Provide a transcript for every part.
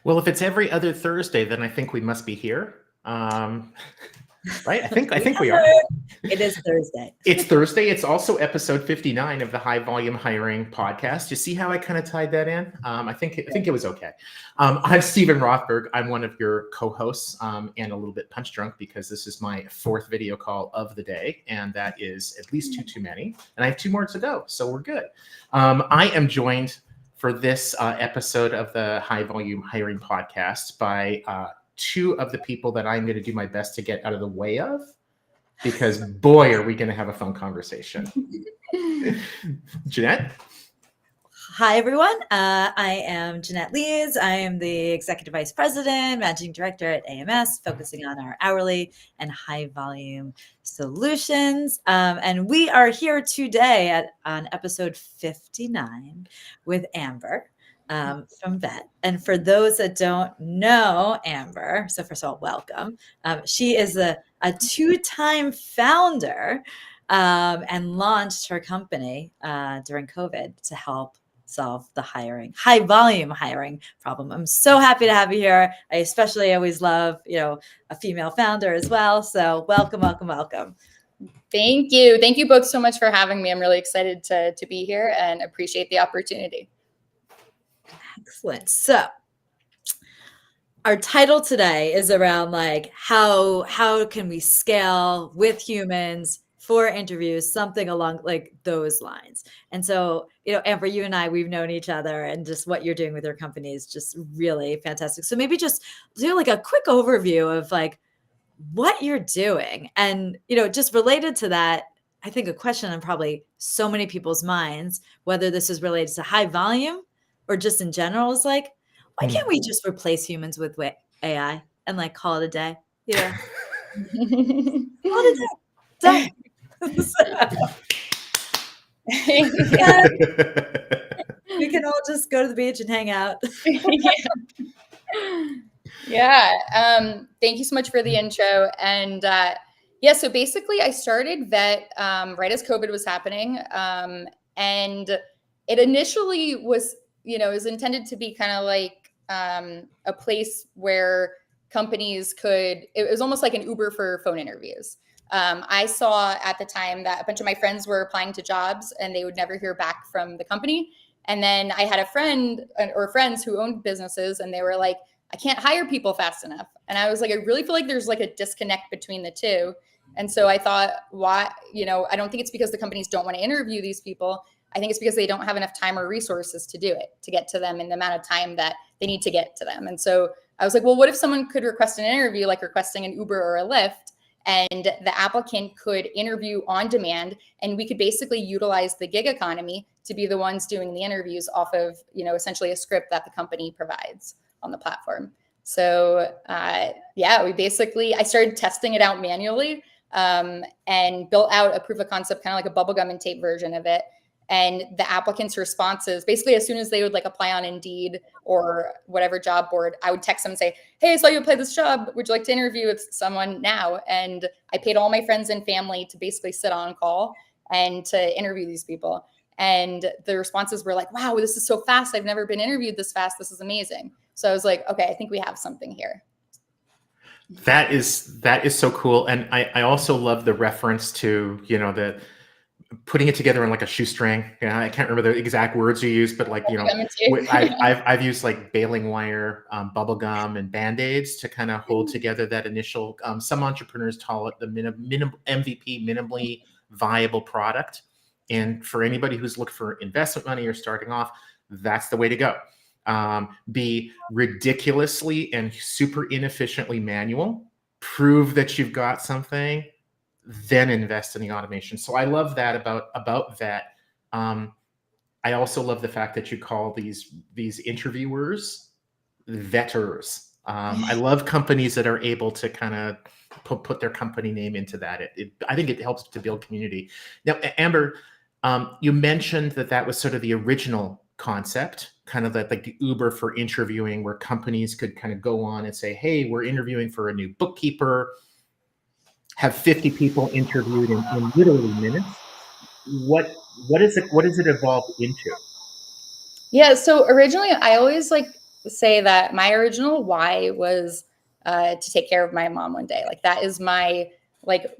Well, if it's every other Thursday, then I think we must be here. Right? I think we are. It is Thursday. It's Thursday. It's also episode 59 of the High Volume Hiring Podcast. You see how I kind of tied that in? I think it was okay. I'm Stephen Rothberg. I'm one of your co-hosts and a little bit punch drunk because this is my fourth video call of the day, and that is at least too many. And I have 2 more to go, so we're good. I am joined for this episode of the High Volume Hiring Podcast by 2 of the people that I'm going to do my best to get out of the way of, because boy, are we going to have a fun conversation. Jeannette? Hi, everyone. I am Jeannette Leeds. I am the Executive Vice President, Managing Director at AMS, focusing on our hourly and high volume solutions. And we are here today on episode 59 with Amber from Vette. And for those that don't know Amber, so first of all, welcome. She is a 2-time founder and launched her company during COVID to help solve the high volume hiring problem. I'm so happy to have you here. I especially always love, a female founder as well. So welcome. Thank you. Thank you both so much for having me. I'm really excited to be here and appreciate the opportunity. Excellent. So our title today is around how can we scale with humans for interviews, something along like those lines. And so, Amber, you and I, we've known each other, and just what you're doing with your company is just really fantastic. So maybe just do a quick overview of what you're doing. And, just related to that, I think a question on probably so many people's minds, whether this is related to high volume or just in general, is why can't we just replace humans with AI and call it a day? Call it a day. Done. We can all just go to the beach and hang out. Yeah. Thank you so much for the intro. And so basically I started Vette right as COVID was happening. And it initially was, it was intended to be kind of like a place where companies it was almost like an Uber for phone interviews. I saw at the time that a bunch of my friends were applying to jobs and they would never hear back from the company. And then I had a friend or friends who owned businesses, and they were like, I can't hire people fast enough. And I was like, I really feel like there's a disconnect between the two. And so I thought, why, I don't think it's because the companies don't want to interview these people. I think it's because they don't have enough time or resources to do it, to get to them in the amount of time that they need to get to them. And so I was like, well, what if someone could request an interview, like requesting an Uber or a Lyft, and the applicant could interview on demand, and we could basically utilize the gig economy to be the ones doing the interviews off of, essentially a script that the company provides on the platform. So I started testing it out manually and built out a proof of concept, kind of like a bubblegum and tape version of it. And the applicants' responses, basically as soon as they would apply on Indeed or whatever job board, I would text them and say, hey, I saw you apply this job. Would you like to interview with someone now? And I paid all my friends and family to basically sit on call and to interview these people. And the responses were like, wow, this is so fast. I've never been interviewed this fast. This is amazing. So I was like, okay, I think we have something here. That is so cool. And I also love the reference to, the putting it together on a shoestring. I can't remember the exact words you used, but I've used baling wire, bubble gum, and Band-Aids to kind of hold together that initial. Some entrepreneurs call it the MVP, minimally viable product. And for anybody who's looking for investment money or starting off, that's the way to go. Be ridiculously and super inefficiently manual. Prove that you've got something. Then invest in the automation. So I love that about Vette. I also love the fact that you call these interviewers vetters. I love companies that are able to kind of put their company name into that. I think it helps to build community. Now, Amber, you mentioned that was sort of the original concept, kind of the Uber for interviewing, where companies could kind of go on and say, hey, we're interviewing for a new bookkeeper. Have 50 people interviewed in literally minutes. What does it evolve into? Yeah. So originally I always say that my original why was to take care of my mom one day. Like that is my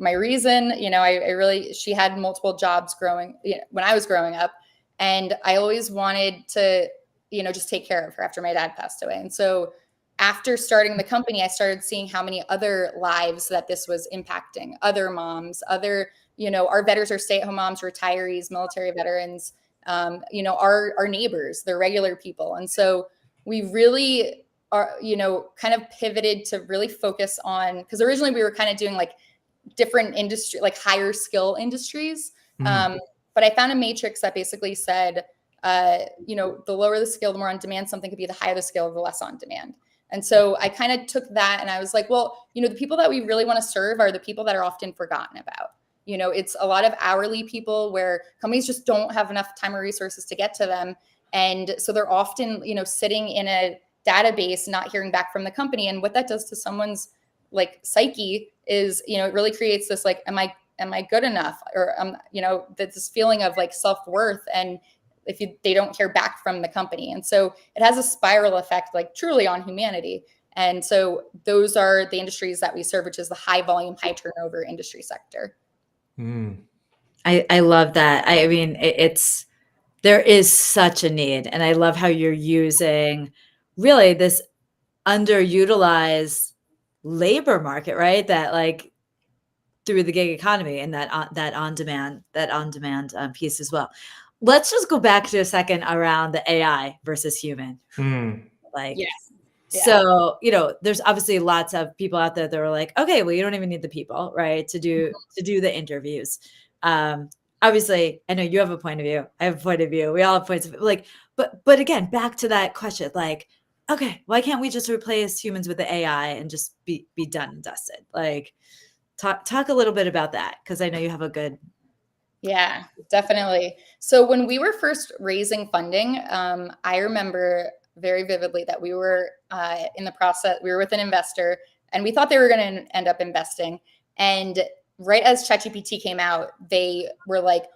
reason. I really, she had multiple jobs growing, when I was growing up, and I always wanted to, just take care of her after my dad passed away. And so after starting the company, I started seeing how many other lives that this was impacting, other moms, other, our veterans are stay-at-home moms, retirees, military veterans, our neighbors, they're regular people. And so we really are, kind of pivoted to really focus on, because originally we were kind of doing like different industry, like higher skill industries. But I found a matrix that basically said, the lower the skill, the more on demand something could be, the higher the skill, the less on demand. And so I kind of took that and I was like, well, the people that we really want to serve are the people that are often forgotten about. It's a lot of hourly people where companies just don't have enough time or resources to get to them. And so they're often, sitting in a database, not hearing back from the company. And what that does to someone's like psyche is, it really creates this, like, am I good enough? Or, this feeling of like self-worth. And if they don't hear back from the company. And so it has a spiral effect, like truly on humanity. And so those are the industries that we serve, which is the high volume, high turnover industry sector. I love that. I mean, there is such a need. And I love how you're using really this underutilized labor market, right? That like through the gig economy and that on-demand piece as well. Let's just go back to a second around the AI versus human. Like, yeah. So, there's obviously lots of people out there that are like, okay, well, you don't even need the people, right, to do the interviews. Obviously, I know you have a point of view. I have a point of view. We all have points of view. Like, but again, back to that question, like, okay, why can't we just replace humans with the AI and just be done and dusted? Like, talk a little bit about that, because I know you have a good. Yeah, definitely. So when we were first raising funding, I remember very vividly that we were in the process, we were with an investor and we thought they were going to end up investing. And right as ChatGPT came out, they were like,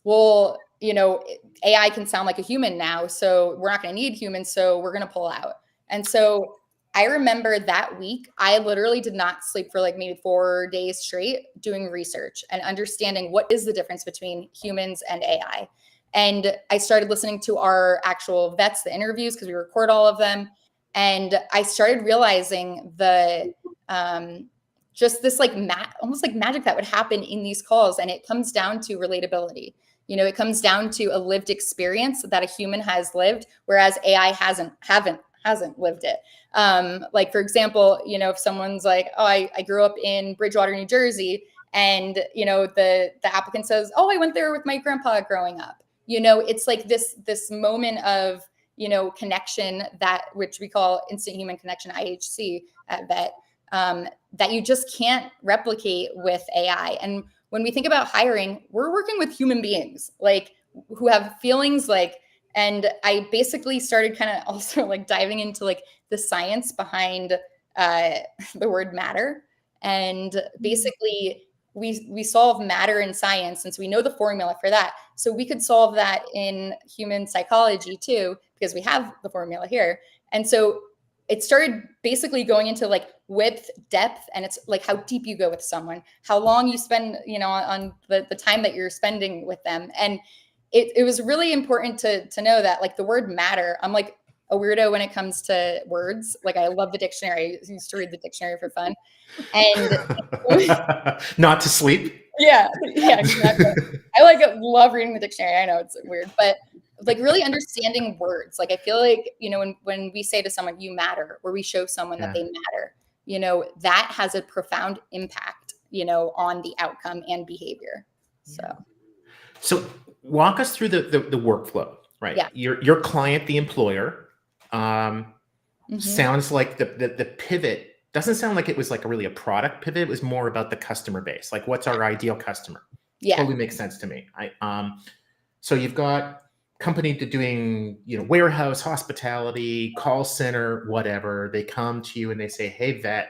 well, AI can sound like a human now, so we're not going to need humans, so we're going to pull out. And so I remember that week, I literally did not sleep for like maybe 4 days straight doing research and understanding what is the difference between humans and AI. And I started listening to our actual vets, the interviews, because we record all of them. And I started realizing the just this like almost like magic that would happen in these calls. And it comes down to relatability. It comes down to a lived experience that a human has lived, whereas AI hasn't lived it. Like, for example, if someone's like, oh, I grew up in Bridgewater, New Jersey, and, the applicant says, oh, I went there with my grandpa growing up. It's like this moment of, connection, which we call instant human connection, IHC at Vette, that you just can't replicate with AI. And when we think about hiring, we're working with human beings, like, who have feelings, like, and I basically started kind of also like diving into like the science behind the word matter. And basically we solve matter in science, since we know the formula for that. So we could solve that in human psychology too, because we have the formula here. And so it started basically going into like width, depth, and it's like how deep you go with someone, how long you spend, on the time that you're spending with them. And it was really important to know that, like, the word matter, I'm like a weirdo when it comes to words. Like, I love the dictionary. I used to read the dictionary for fun. And not to sleep. Yeah, exactly. I love reading the dictionary. I know it's weird, but like really understanding words. Like, I feel like, when we say to someone, you matter, or we show someone that they matter, that has a profound impact, on the outcome and behavior. So walk us through the workflow, right? Yeah. Your client, the employer, sounds like the pivot doesn't sound like it was like really a product pivot. It was more about the customer base. Like, what's our ideal customer? Yeah. Totally makes sense to me. So you've got company doing, warehouse, hospitality, call center, whatever. They come to you and they say, hey, Vette,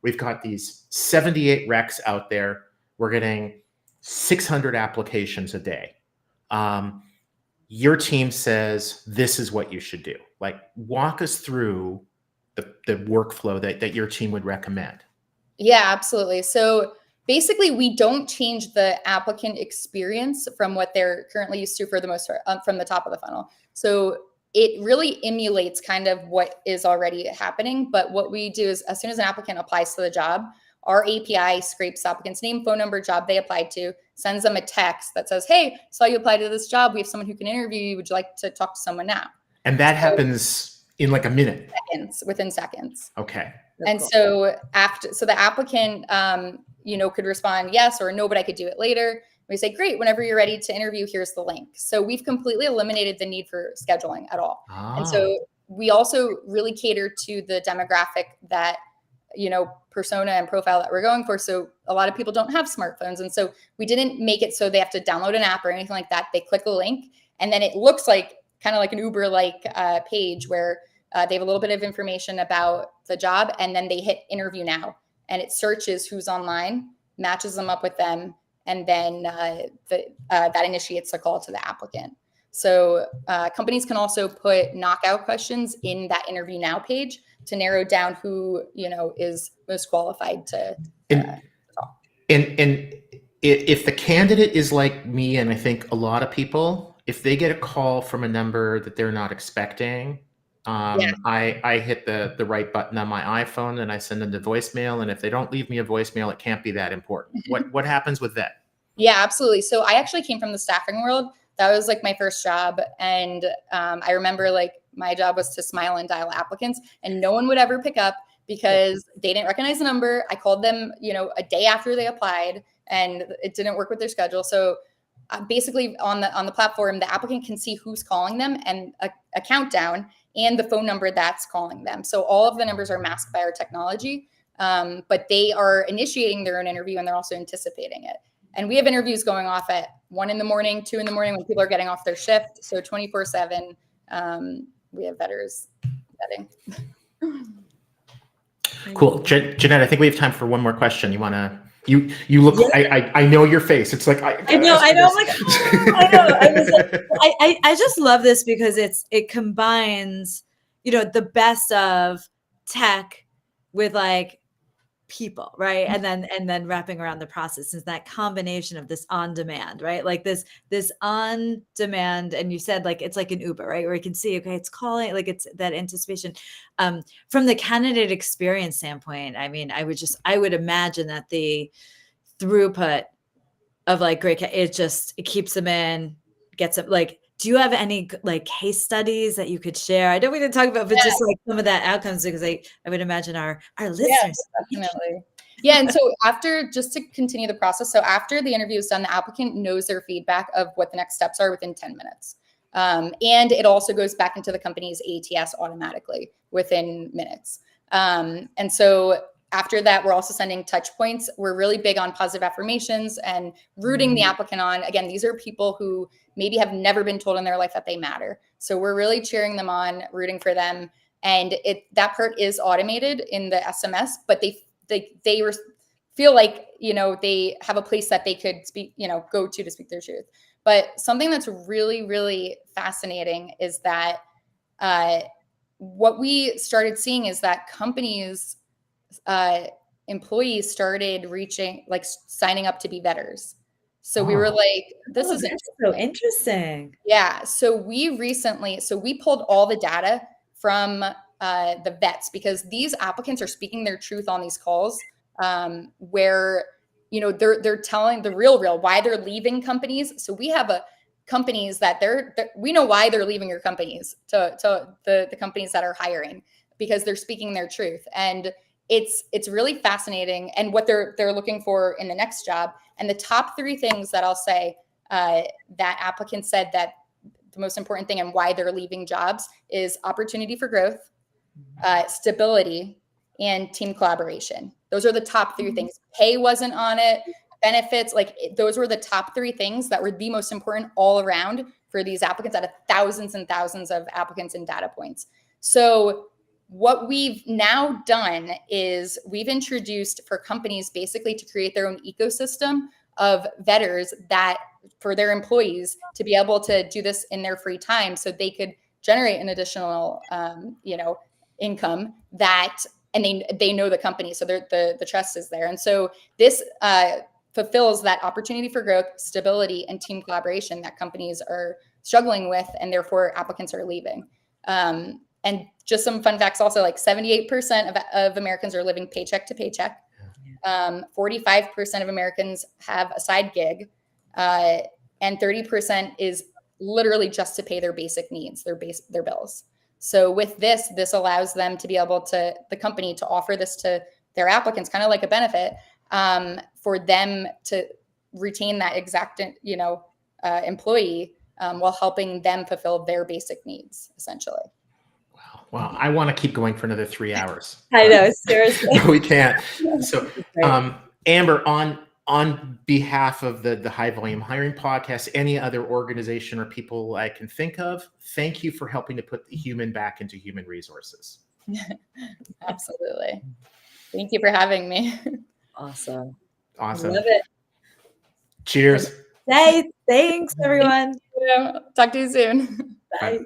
we've got these 78 recs out there. We're getting 600 applications a day. Your team says, this is what you should do. Like, walk us through the workflow that your team would recommend. Yeah, absolutely. So basically, we don't change the applicant experience from what they're currently used to for the most part, from the top of the funnel. So it really emulates kind of what is already happening. But what we do is, as soon as an applicant applies to the job, our API scrapes the applicant's name, phone number, job they applied to, sends them a text that says, hey, saw you applied to this job. We have someone who can interview you. Would you like to talk to someone now? And that happens in like a minute. Within seconds. Okay. And so the applicant, could respond yes or no, but I could do it later. We say, great, whenever you're ready to interview, here's the link. So we've completely eliminated the need for scheduling at all. And so we also really cater to the demographic that, persona and profile that we're going for. So a lot of people don't have smartphones. And so we didn't make it so they have to download an app or anything like that. They click a link and then it looks like kind of like an Uber-like page where they have a little bit of information about the job, and then they hit interview now, and it searches who's online, matches them up with them, and then that initiates a call to the applicant. So companies can also put knockout questions in that interview now page to narrow down who is most qualified to talk. And if the candidate is like me, and I think a lot of people, if they get a call from a number that they're not expecting, I hit the right button on my iPhone and I send them the voicemail. And if they don't leave me a voicemail, it can't be that important. What happens with that? Yeah, absolutely. So I actually came from the staffing world. That was like my first job. And I remember like my job was to smile and dial applicants, and no one would ever pick up because they didn't recognize the number. I called them, a day after they applied, and it didn't work with their schedule. So basically on the platform, the applicant can see who's calling them and a countdown and the phone number that's calling them. So all of the numbers are masked by our technology, but they are initiating their own interview and they're also anticipating it. And we have interviews going off at 1 a.m, 2 a.m. when people are getting off their shift. So 24/7, we have vetters vetting. Cool. Jeannette, I think we have time for one more question. You want to, you look, yeah. I know your face. It's like, I know. I'm like, I just love this because it combines, the best of tech with like people, right? And then wrapping around the process is that combination of this on demand, right? Like this on demand, and you said like it's like an Uber, right? Where you can see, okay, it's calling, like it's that anticipation. From the candidate experience standpoint, I mean, I would imagine that the throughput of like great, it keeps them in, gets them like. Do you have any like case studies that you could share? I know we didn't talk about, but just like some of that outcomes, because I would imagine our listeners. Yeah, definitely. Yeah. And so just to continue the process. So after the interview is done, the applicant knows their feedback of what the next steps are within 10 minutes. And it also goes back into the company's ATS automatically within minutes. And so after that, we're also sending touch points. We're really big on positive affirmations and rooting the applicant on. Again, these are people who maybe have never been told in their life that they matter. So we're really cheering them on, rooting for them. And that part is automated in the SMS, but they feel like, they have a place that they could speak, go to speak their truth. But something that's really, really fascinating is that what we started seeing is that companies, employees started signing up to be vetters. So we were like, this is so interesting. Yeah. So we pulled all the data from the vets, because these applicants are speaking their truth on these calls, where, they're telling the real why they're leaving companies. So we have companies that we know why they're leaving your companies to the companies that are hiring, because they're speaking their truth. And it's really fascinating, and what they're looking for in the next job. And the top 3 things that I'll say that applicants said that the most important thing and why they're leaving jobs is opportunity for growth, stability, and team collaboration. Those are the top 3 things. Pay wasn't on it. Benefits, those were the top 3 things that were the most important all around for these applicants out of thousands and thousands of applicants and data points. So what we've now done is we've introduced for companies basically to create their own ecosystem of vetters that for their employees to be able to do this in their free time, so they could generate an additional, income and they know the company. So the trust is there. And so this fulfills that opportunity for growth, stability, and team collaboration that companies are struggling with, and therefore applicants are leaving. And just some fun facts also, like 78% of Americans are living paycheck to paycheck. 45% of Americans have a side gig, and 30% is literally just to pay their basic needs, their bills. So with this allows them to be able to, the company to offer this to their applicants, kind of like a benefit, for them to retain that exact, employee, while helping them fulfill their basic needs, essentially. Wow. I want to keep going for another 3 hours. I know, seriously. We can't. So, Amber, on behalf of the High Volume Hiring Podcast, any other organization or people I can think of, thank you for helping to put the human back into human resources. Absolutely. Thank you for having me. Awesome. Awesome. Love it. Cheers. Hey, thanks everyone. Talk to you soon. Bye.